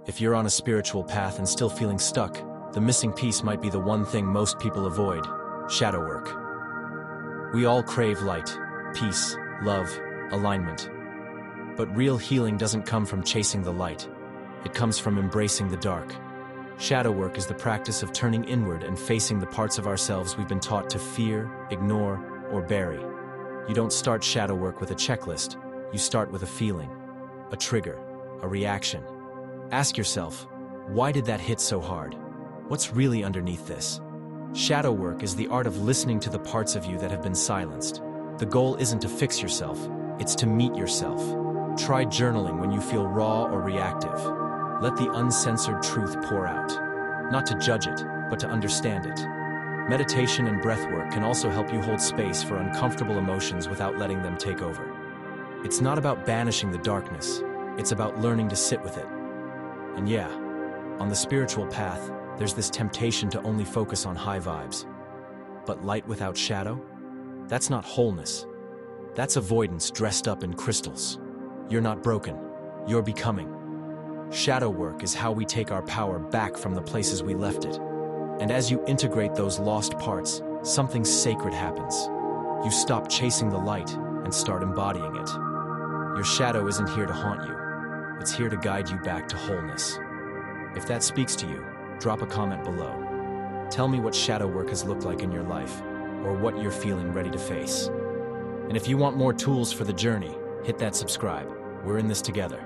If you're on a spiritual path and still feeling stuck, the missing piece might be the one thing most people avoid: shadow work. We all crave light, peace, love, alignment. But real healing doesn't come from chasing the light. It comes from embracing the dark. Shadow work is the practice of turning inward and facing the parts of ourselves we've been taught to fear, ignore, or bury. You don't start shadow work with a checklist. You start with a feeling, a trigger, a reaction. Ask yourself, why did that hit so hard? What's really underneath this? Shadow work is the art of listening to the parts of you that have been silenced. The goal isn't to fix yourself, it's to meet yourself. Try journaling when you feel raw or reactive. Let the uncensored truth pour out. Not to judge it, but to understand it. Meditation and breathwork can also help you hold space for uncomfortable emotions without letting them take over. It's not about banishing the darkness, it's about learning to sit with it. And yeah, on the spiritual path, there's this temptation to only focus on high vibes. But light without shadow? That's not wholeness. That's avoidance dressed up in crystals. You're not broken, you're becoming. Shadow work is how we take our power back from the places we left it. And as you integrate those lost parts, something sacred happens. You stop chasing the light and start embodying it. Your shadow isn't here to haunt you. It's here to guide you back to wholeness. If that speaks to you, drop a comment below. Tell me what shadow work has looked like in your life, or what you're feeling ready to face. And if you want more tools for the journey, hit that subscribe. We're in this together.